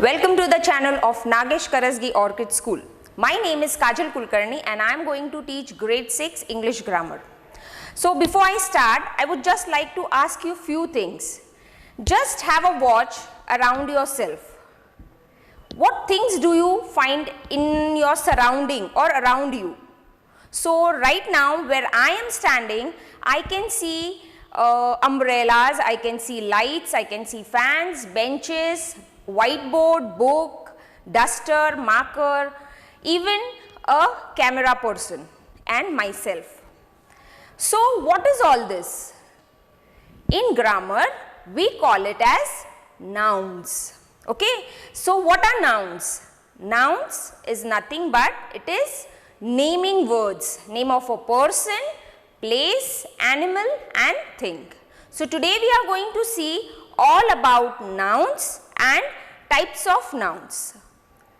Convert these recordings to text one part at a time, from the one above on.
Welcome to the channel of Nagesh Karasgi Orchid School. My name is Kajal Kulkarni and I am going to teach grade 6 English grammar. So before I start, I would just like to ask you few things. Just have a watch around yourself. What things do you find in your surrounding or around you? So right now where I am standing, I can see umbrellas, I can see lights, I can see fans, benches, whiteboard, book, duster, marker, even a camera person and myself. So what is all this? In grammar, we call it as nouns. Okay, so what are nouns? Nouns is nothing but it is naming words, name of a person, place, animal and thing. So today we are going to see all about nouns and types of nouns.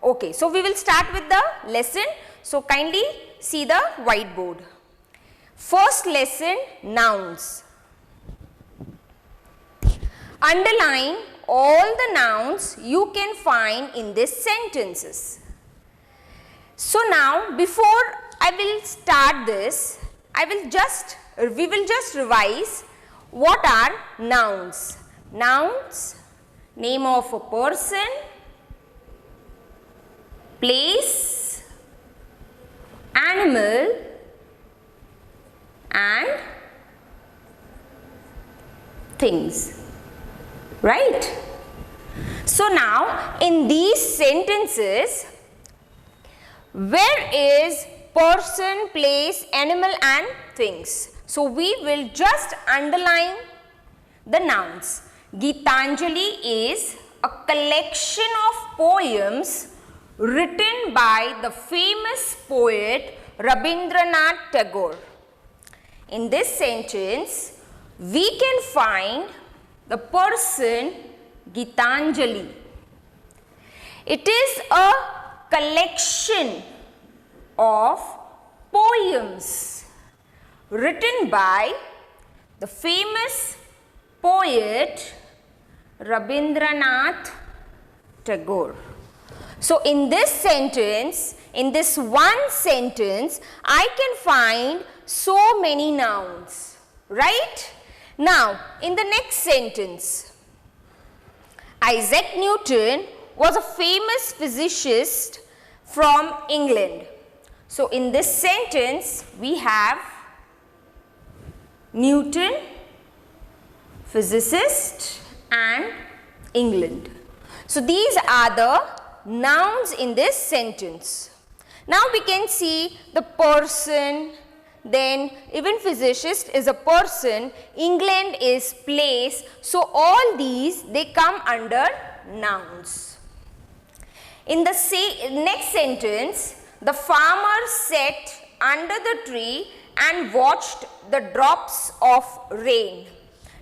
Okay, so we will start with the lesson. So kindly see the whiteboard. First lesson, nouns. Underline all the nouns you can find in these sentences. So now before I will start this, we will just revise what are nouns. Nouns, name of a person, place, animal and things, right? So now in these sentences, where is person, place, animal and things? So we will just underline the nouns. Gitanjali is a collection of poems written by the famous poet Rabindranath Tagore. In this sentence, we can find the person Gitanjali. It is a collection of poems written by the famous poet Rabindranath Tagore. So in this sentence, in this one sentence, I can find so many nouns, right? Now, in the next sentence, Isaac Newton was a famous physicist from England. So in this sentence, we have Newton, physicist and England. So these are the nouns in this sentence. Now we can see the person, then even physicist is a person, England is place. So all these, they come under nouns. In the next sentence, the farmer sat under the tree and watched the drops of rain.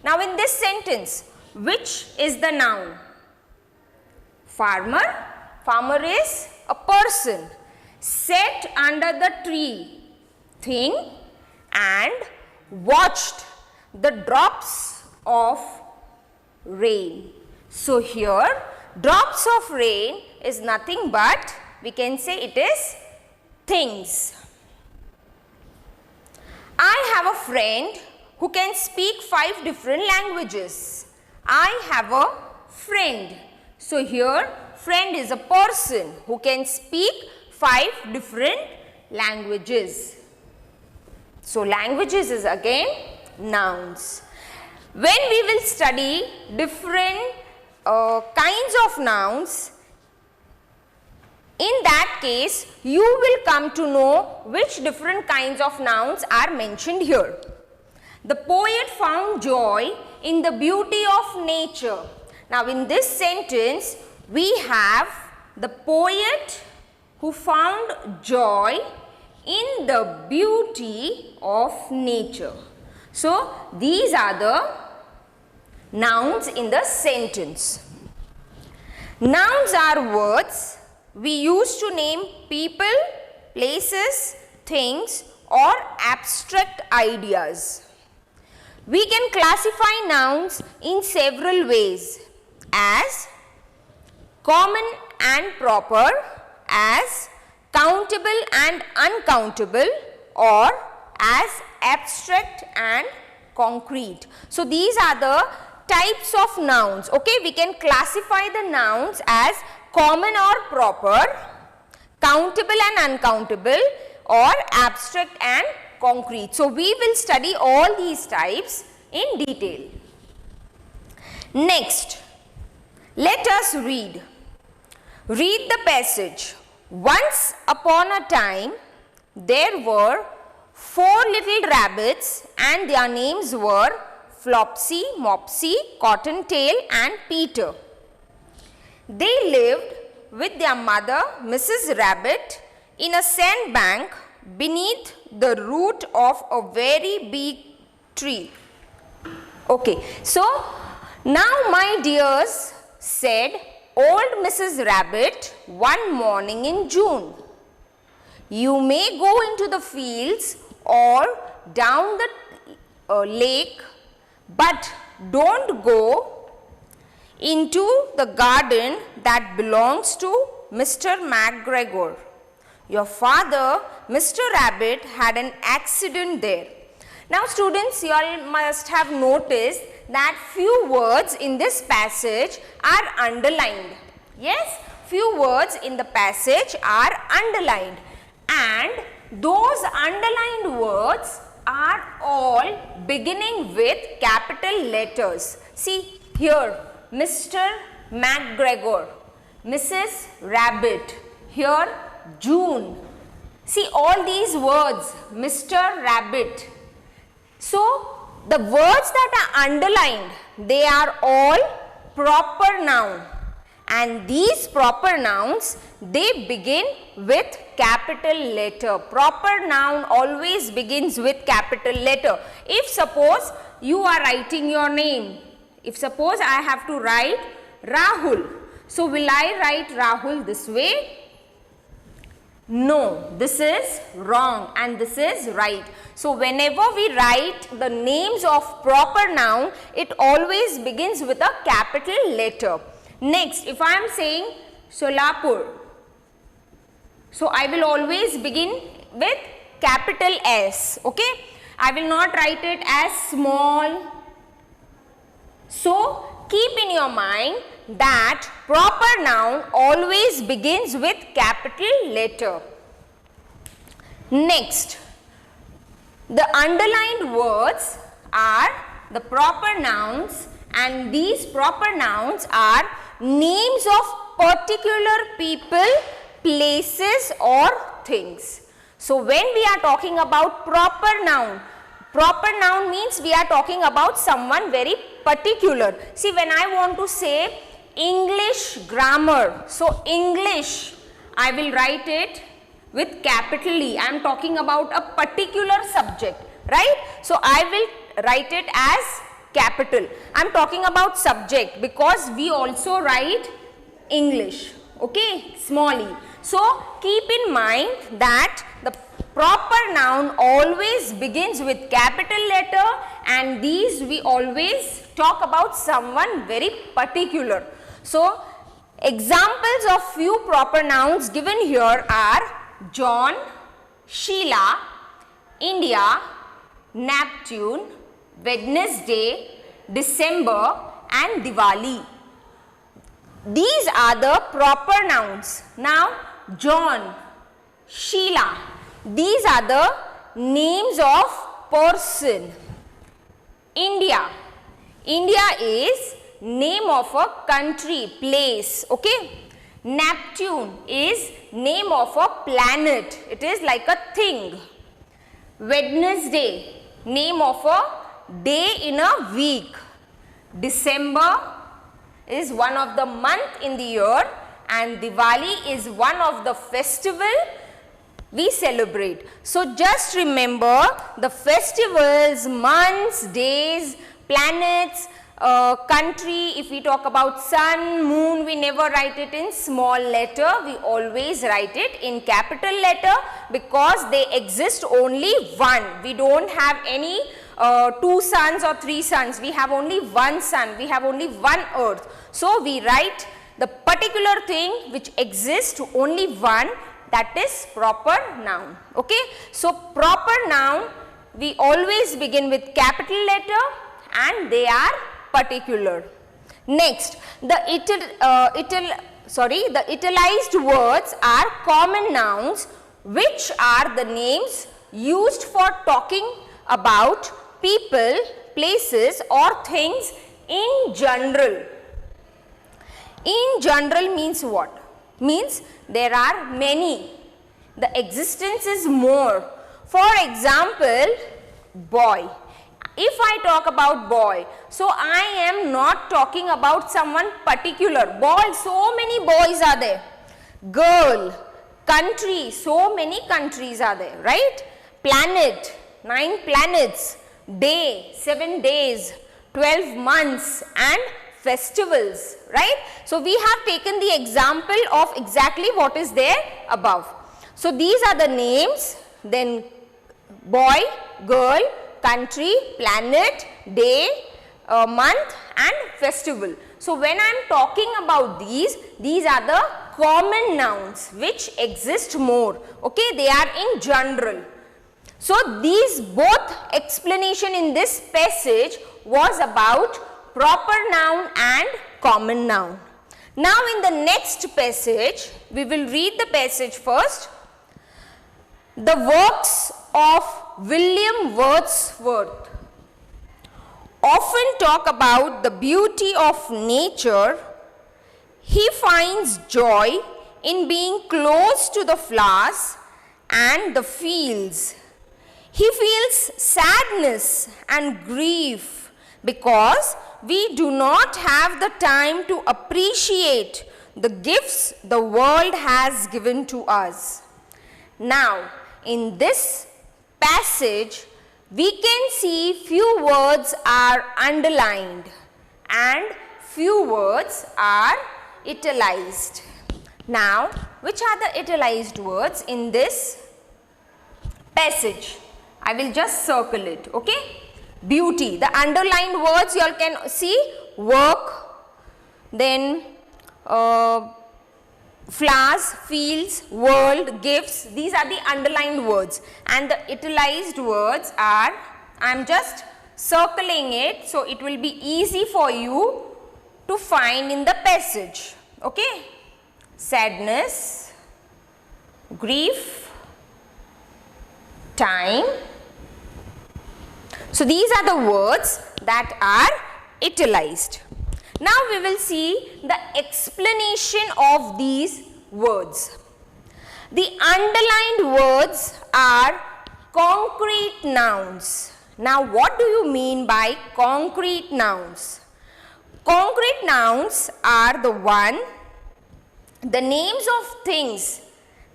Now in this sentence, which is the noun? Farmer. Farmer is a person. Sat under the tree, thing, and watched the drops of rain. So here, drops of rain is nothing but, we can say it is things. I have a friend who can speak 5 different languages. I have a friend. So here, friend is a person who can speak 5 different languages. So languages is again nouns. When we will study different kinds of nouns, in that case, you will come to know which different kinds of nouns are mentioned here. The poet found joy in the beauty of nature. Now in this sentence, we have the poet who found joy in the beauty of nature. So these are the nouns in the sentence. Nouns are words we use to name people, places, things or abstract ideas. We can classify nouns in several ways as common and proper, as countable and uncountable, or as abstract and concrete. So these are the types of nouns. Okay, we can classify the nouns as common or proper, countable and uncountable, or abstract and concrete. So we will study all these types in detail. Next, let us read. Read the passage. Once upon a time, there were 4 little rabbits, and their names were Flopsy, Mopsy, Cottontail, and Peter. They lived with their mother, Mrs. Rabbit, in a sandbank beneath the root of a very big tree. Okay, so now my dears, said old Mrs. Rabbit one morning in June, you may go into the fields or down the lake, but don't go into the garden that belongs to Mr. McGregor. Your father, Mr. Rabbit, had an accident there. Now students, you all must have noticed that few words in this passage are underlined. Yes, few words in the passage are underlined, and those underlined words are all beginning with capital letters. See here, Mr. McGregor, Mrs. Rabbit, here June. See all these words, Mr. Rabbit. So the words that are underlined, they are all proper noun, and these proper nouns, they begin with capital letter. Proper noun always begins with capital letter. If suppose you are writing your name, if suppose I have to write Rahul, so will I write Rahul this way? No, this is wrong and this is right. So whenever we write the names of proper noun, it always begins with a capital letter. Next, if I am saying Solapur, so I will always begin with capital S, okay? I will not write it as small. So keep in your mind that proper noun always begins with capital letter. Next, the underlined words are the proper nouns, and these proper nouns are names of particular people, places or things. So when we are talking about proper noun means we are talking about someone very particular. See, when I want to say English grammar, so English, I will write it with capital E. I am talking about a particular subject, right? So I will write it as capital. I am talking about subject because we also write English, okay, small e. So keep in mind that the proper noun always begins with capital letter, and these we always talk about someone very particular. So examples of few proper nouns given here are John, Sheila, India, Neptune, Wednesday, December and Diwali. These are the proper nouns. Now John, Sheila, these are the names of person. India, India is name of a country, place, okay. Neptune is name of a planet, it is like a thing. Wednesday, name of a day in a week. December is one of the month in the year, and Diwali is one of the festival we celebrate. So just remember the festivals, months, days, planets, country. If we talk about sun, moon, we never write it in small letter, we always write it in capital letter because they exist only one. We don't have any 2 suns or 3 suns, we have only one sun, we have only one earth. So we write the particular thing which exists only one, that is proper noun. Okay. So proper noun, we always begin with capital letter and they are particular. Next, the italicized words are common nouns, which are the names used for talking about people, places or things in general. In general means what? Means there are many. The existence is more. For example, boy. If I talk about boy, so I am not talking about someone particular. Boy, so many boys are there. Girl, country, so many countries are there, right? Planet, 9 planets. Day, 7 days, 12 months and festivals, right? So we have taken the example of exactly what is there above. So these are the names, then boy, girl, country, planet, day, month and festival. So when I am talking about these are the common nouns which exist more. Okay, they are in general. So these both explanation in this passage was about proper noun and common noun. Now in the next passage, we will read the passage first. The works of William Wordsworth often talk about the beauty of nature. He finds joy in being close to the flowers and the fields. He feels sadness and grief because we do not have the time to appreciate the gifts the world has given to us. Now, in this passage, we can see few words are underlined and few words are italicized. Now, which are the italicized words in this passage? I will just circle it, okay? Beauty, the underlined words you all can see, work, then flowers, fields, world, gifts, these are the underlined words, and the italicized words are, I am just circling it so it will be easy for you to find in the passage, okay? Sadness, grief, time. So these are the words that are italicized. Now we will see the explanation of these words. The underlined words are concrete nouns. Now what do you mean by concrete nouns? Concrete nouns are the names of things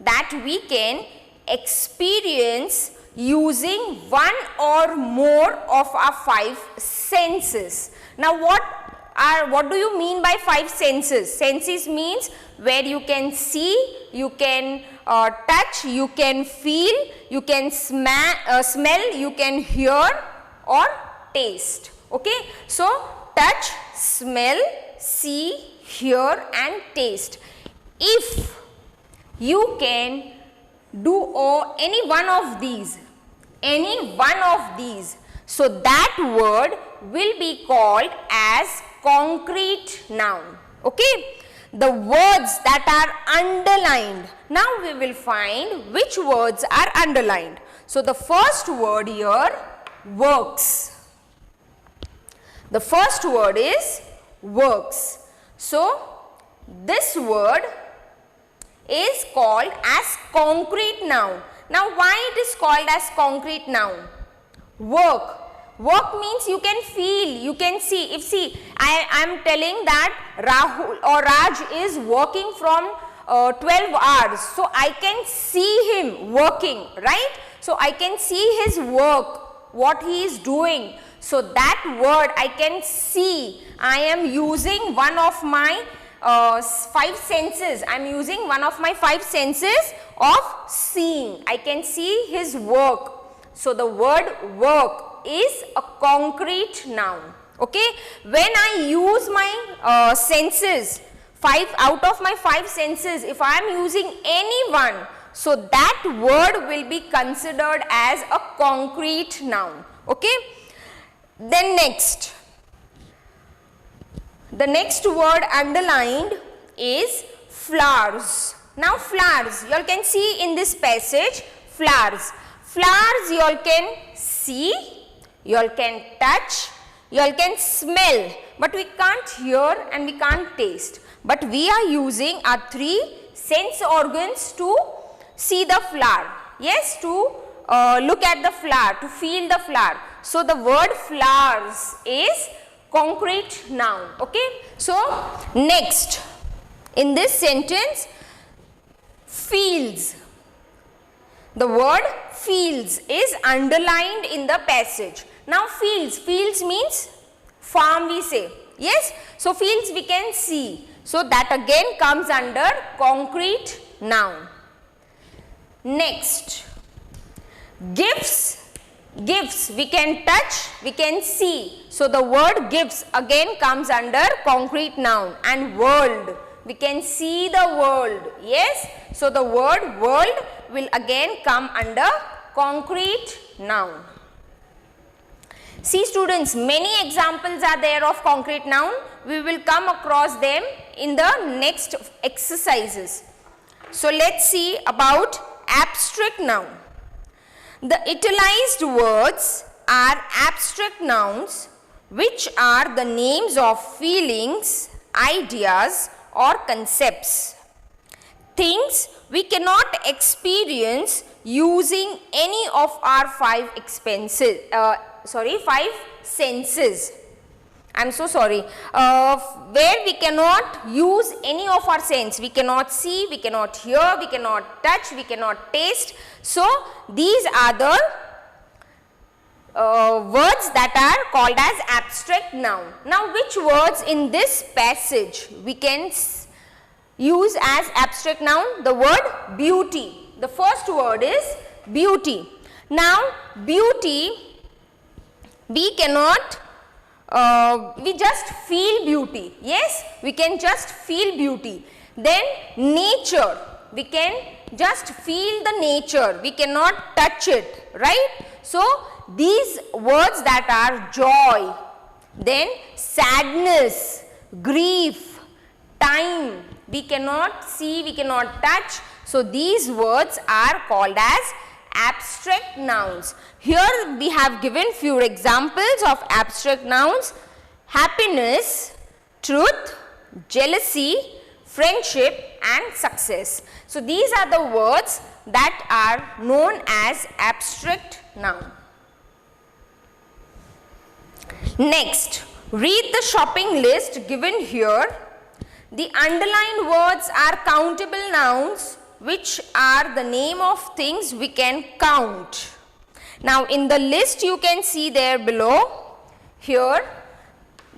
that we can experience using one or more of our 5 senses. Now what do you mean by 5 senses? Senses means where you can see, you can touch, you can feel, you can smell, you can hear or taste. Okay, so touch, smell, see, hear and taste. If you can do any one of these, so that word will be called as concrete noun. Okay, the words that are underlined, now we will find which words are underlined. So the first word here, works. The first word is works. So this word is called as concrete noun. Now why it is called as concrete noun? Work. Work means you can feel, you can see. If see, I am telling that Rahul or Raj is working from 12 hours. So I can see him working, right? So I can see his work, what he is doing. So that word I can see. I am using one of my 5 senses. I am using one of my 5 senses of seeing. I can see his work. So the word work is a concrete noun. Okay, when I use my senses out of my 5 senses, if I am using any one, so that word will be considered as a concrete noun. Okay. Then next, the next word underlined is flowers. Now flowers, you all can see in this passage, flowers. Flowers you all can see, you all can touch, you all can smell, but we can't hear and we can't taste. But we are using our 3 sense organs to see the flower. Yes, to look at the flower, to feel the flower. So the word flowers is concrete noun. Okay. So next, in this sentence, fields. The word fields is underlined in the passage. Now fields, fields means farm we say. Yes. So fields we can see. So that again comes under concrete noun. Next, gifts. Gifts we can touch, we can see. So the word gifts again comes under concrete noun. And world, we can see the world. Yes. So the word world will again come under concrete noun. See students, many examples are there of concrete noun. We will come across them in the next exercises. So let's see about abstract noun. The italicized words are abstract nouns which are the names of feelings, ideas or concepts. Things we cannot experience using any of our 5 senses. I am so sorry. Where we cannot use any of our sense. We cannot see, we cannot hear, we cannot touch, we cannot taste. So these are the words that are called as abstract noun. Now which words in this passage we can use as abstract noun? The word beauty. The first word is beauty. Now beauty, we cannot, we just feel beauty. Yes, we can just feel beauty. Then nature, we can just feel the nature, we cannot touch it, right? So these words that are joy, then sadness, grief, time, we cannot see, we cannot touch. So these words are called as abstract nouns. Here we have given few examples of abstract nouns: happiness, truth, jealousy, friendship and success. So these are the words that are known as abstract noun. Next, read the shopping list given here. The underlined words are countable nouns which are the name of things we can count. Now in the list you can see there below, here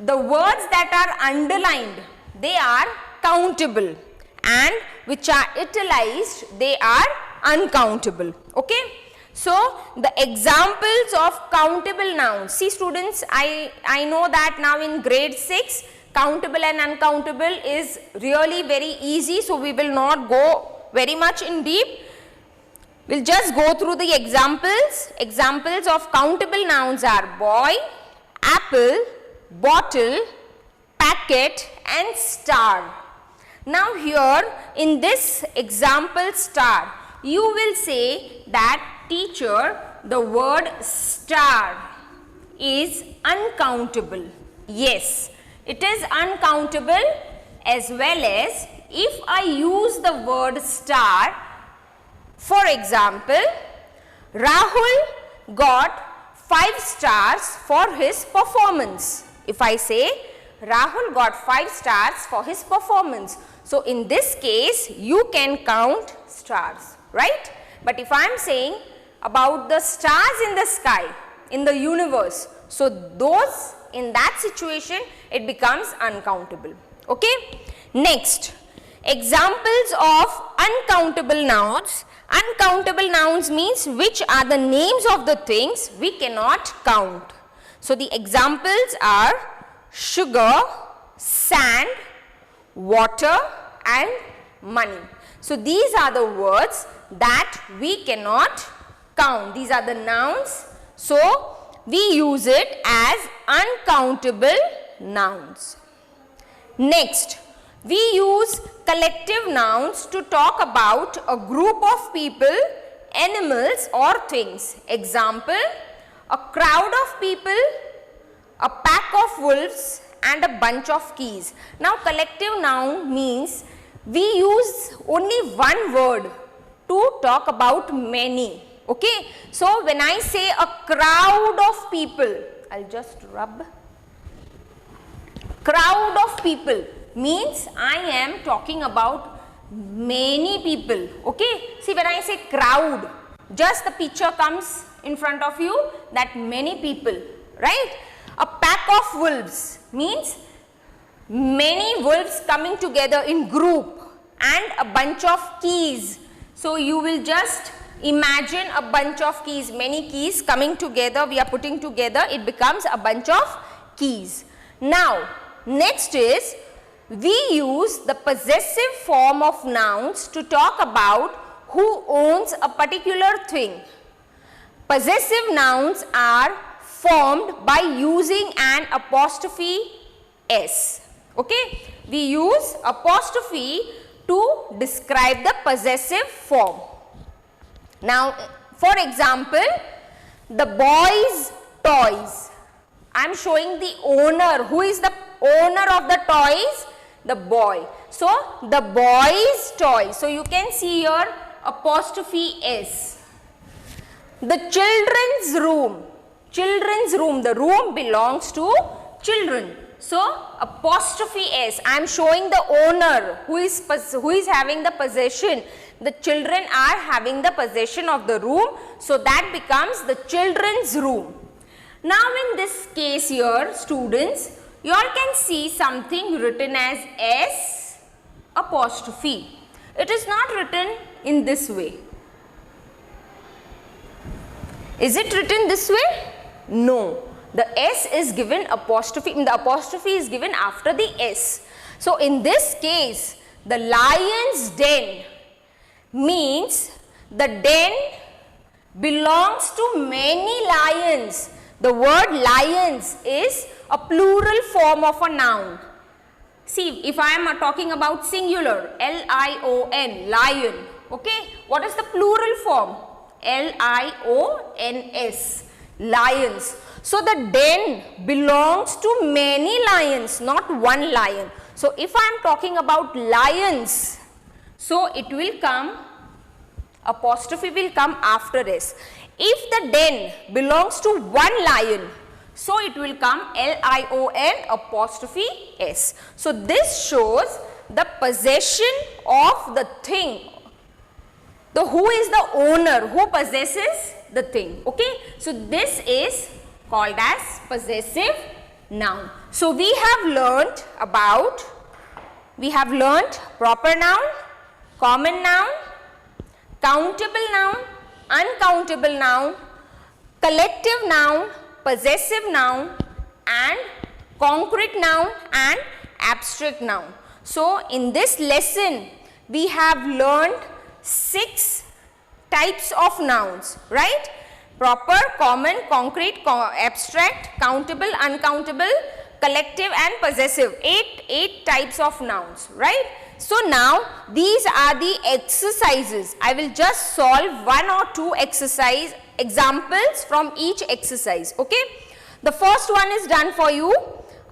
the words that are underlined, they are countable, and which are italicized, they are uncountable. Okay. So the examples of countable nouns, see students, I know that now in grade 6 countable and uncountable is really very easy, so we will not go very much in deep. We'll just go through the examples. Examples of countable nouns are boy, apple, bottle, packet and star. Now here in this example star, you will say that teacher, the word star is uncountable. Yes, it is uncountable, as well as if I use the word star, for example, Rahul got 5 stars for his performance. If I say Rahul got 5 stars for his performance, so in this case you can count stars, right? But if I am saying about the stars in the sky, in the universe, so those, in that situation it becomes uncountable. Okay. Next, examples of uncountable nouns. Uncountable nouns means which are the names of the things we cannot count. So the examples are sugar, sand, water and money. So these are the words that we cannot count. These are the nouns. So we use it as uncountable nouns. Next, we use collective nouns to talk about a group of people, animals or things. Example, a crowd of people, a pack of wolves and a bunch of keys. Now collective noun means we use only one word to talk about many. Okay, so when I say a crowd of people, I'll just rub. Crowd of people means I am talking about many people. Okay, see when I say crowd, just the picture comes in front of you that many people, right? A pack of wolves means many wolves coming together in group, and a bunch of keys. So you will just imagine a bunch of keys, many keys coming together, we are putting together, it becomes a bunch of keys. Now next is we use the possessive form of nouns to talk about who owns a particular thing. Possessive nouns are formed by using an apostrophe s. Okay, we use apostrophe to describe the possessive form. Now for example, the boy's toys. I am showing the owner. Who is the owner of the toys? The boy. So the boy's toys. So you can see here apostrophe s. The children's room. Children's room. The room belongs to children. So apostrophe s. I am showing the owner who is having the possession. The children are having the possession of the room. So that becomes the children's room. Now in this case here, students, you all can see something written as s apostrophe. It is not written in this way. Is it written this way? No. The s is given apostrophe, the apostrophe is given after the s. So in this case, the lion's den means the den belongs to many lions. The word lions is a plural form of a noun. See, if I am talking about singular, L-I-O-N, lion, okay, what is the plural form? L-I-O-N-S, lions. So the den belongs to many lions, not one lion. So if I am talking about lions, so it will come, apostrophe will come after s. If the den belongs to one lion, so it will come L-I-O-N apostrophe s. So this shows the possession of the thing. Who is the owner, who possesses the thing. Okay, so this is called as possessive noun. So we have learnt proper noun, common noun, countable noun, uncountable noun, collective noun, possessive noun and concrete noun and abstract noun. So in this lesson we have learned 6 types of nouns, right? Proper, common, concrete, abstract, countable, uncountable, collective and possessive. 8 types of nouns, right? So now these are the exercises. I will just solve 1 or 2 examples from each exercise. Okay, the first one is done for you.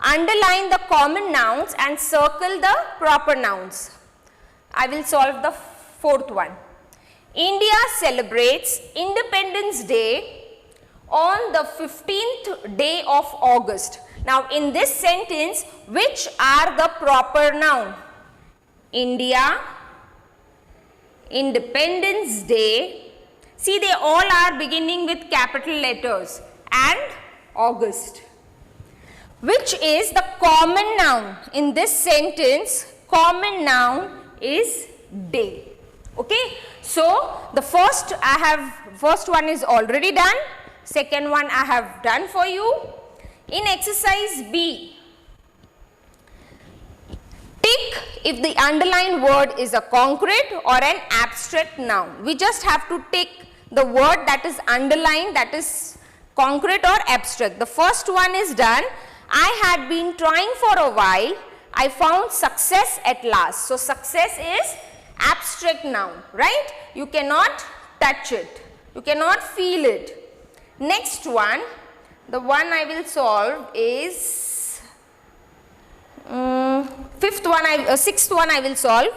Underline the common nouns and circle the proper nouns. I will solve the 4th one. India celebrates Independence Day on the 15th day of August. Now in this sentence, which are the proper noun? India, Independence Day. See, they all are beginning with capital letters, and August. Which is the common noun? In this sentence, common noun is day. Okay, so the first one is already done, second one I have done for you. In exercise B, tick if the underlined word is a concrete or an abstract noun. We just have to take the word that is underlined, that is concrete or abstract. The first one is done. I had been trying for a while. I found success at last. So success is abstract noun, right? You cannot touch it. You cannot feel it. Next one, the one I will solve is sixth one I will solve.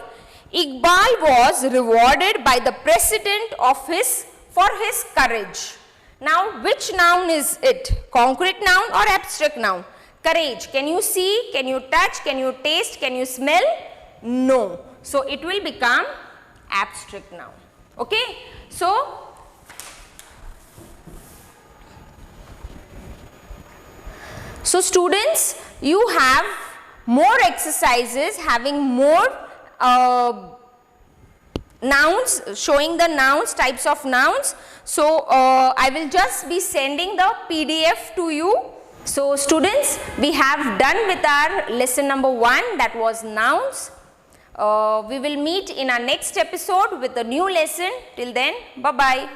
Iqbal was rewarded by the president for his courage. Now, which noun is it? Concrete noun or abstract noun? Courage. Can you see? Can you touch? Can you taste? Can you smell? No. So, it will become abstract noun. Okay. So, students, you have more exercises having more nouns, showing the nouns, types of nouns. So, I will just be sending the PDF to you. So, students, we have done with our lesson number 1, that was nouns. We will meet in our next episode with a new lesson. Till then, bye-bye.